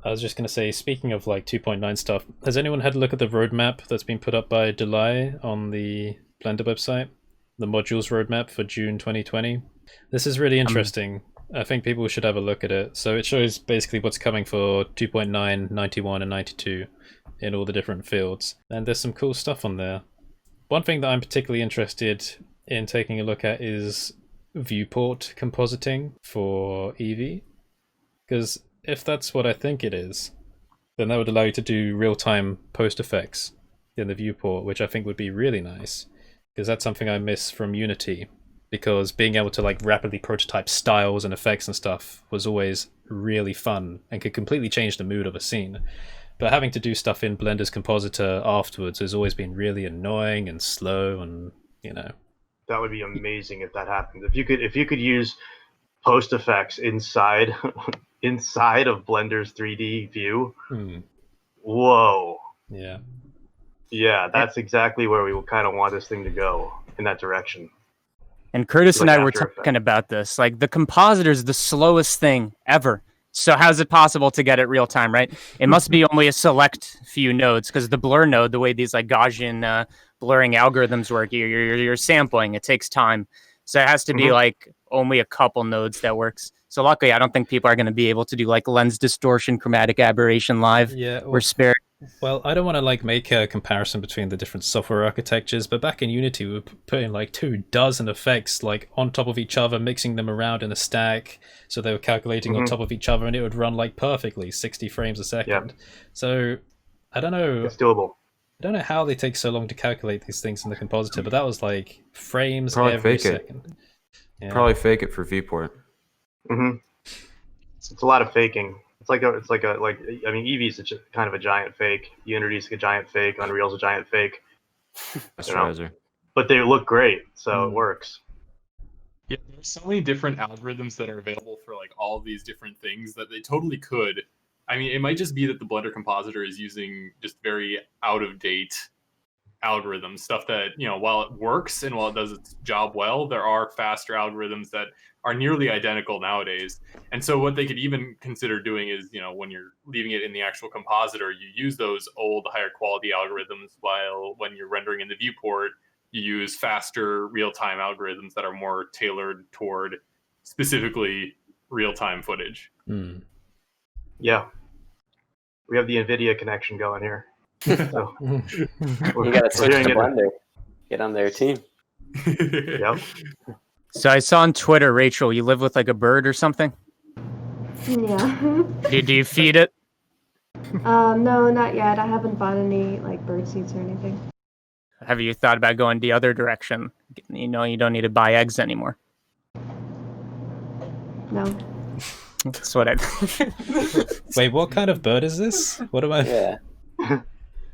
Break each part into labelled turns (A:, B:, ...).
A: I was just going to say, speaking of like 2.9 stuff, has anyone had a look at the roadmap that's been put up by Delay on the Blender website? The modules roadmap for June 2020? This is really
B: Um,
A: interesting. I think people should have a look at it. So it shows basically what's coming for 2.9, 91, and 92 in all the different fields. And there's some cool stuff on there. One thing that I'm particularly interested in taking a look at is viewport compositing for Eevee. Because if that's what I think it is, then that would allow you to do real-time post effects in the viewport, which I think would be really nice. Because that's something I miss from Unity. Because being able to like rapidly prototype styles and effects and stuff was always really fun and could completely change the mood of a scene. But having to do stuff in Blender's compositor afterwards has always been really annoying and slow and, you know.
C: That would be amazing if that happened. If you could use post effects inside inside of Blender's 3D view. Whoa.
A: Yeah.
C: Yeah, that's exactly where we kind of want this thing to go, in that direction.
B: And Curtis
C: Like
B: and I were
C: After
B: talking
C: Effects.
B: about this. Like, the compositor is the slowest thing ever. So how's it possible to get it real time, right? It must be only a select few nodes, because the blur node, the way these like Gaussian blurring algorithms work, you're sampling. It takes time, so it has to be like only a couple nodes that works. So luckily, I don't think people are going to be able to do like lens distortion, chromatic aberration live.
A: Yeah,
B: We're spared.
A: well, I don't want to like make a comparison between the different software architectures, but back in Unity, we were putting like 24 effects like on top of each other, mixing them around in a stack, so they were calculating on top of each other, and it would run like perfectly, 60 frames a second.
C: Yep.
A: So I don't know.
C: It's doable.
A: I don't know how they take so long to calculate these things in the compositor, but that was like frames
D: Probably
A: every
D: fake it.
A: second. Yeah.
D: Probably fake it for Viewport.
C: It's a lot of faking. I mean, Eevee's kind of a giant fake. Unity's a giant fake. Unreal's a giant fake.
D: Rasterizer.
C: But they look great, so it works.
E: Yeah, there's so many different algorithms that are available for like all of these different things that they totally could. I mean, it might just be that the Blender compositor is using just very out of date algorithms, stuff that, you know, while it works and while it does its job well, there are faster algorithms that are nearly identical nowadays. And so what they could even consider doing is, you know, when you're leaving it in the actual compositor, you use those old higher quality algorithms, while when you're rendering in the viewport, you use faster real-time algorithms that are more tailored toward specifically real-time footage.
C: Yeah. We have the NVIDIA connection going here. So
F: You gotta switch to Blender. Get on their team.
C: Yep.
B: So I saw on Twitter, Rachel, you live with like a bird or something?
G: Yeah.
B: Do you feed it?
G: No, not yet. I haven't bought any like bird seeds or anything.
B: Have you thought about going the other direction? You know, you don't need to buy eggs anymore.
G: No.
B: That's what I.
A: Wait, what kind of bird is this? What am I?
F: Yeah.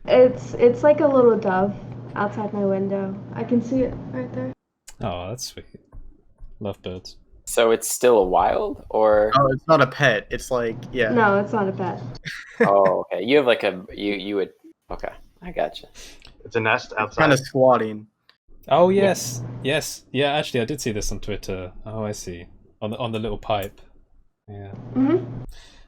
G: It's like a little dove outside my window. I can see it right there.
A: Oh, that's sweet. Love birds.
F: So it's still a wild, or
H: Oh, it's not a pet. It's like, yeah.
G: No, it's not a pet.
F: oh, okay. You have like a you would. Okay, I gotcha.
C: It's a nest outside.
H: Kind of squatting.
A: Oh yes, yes, yeah. Actually, I did see this on Twitter. Oh, I see. On the little pipe. Yeah.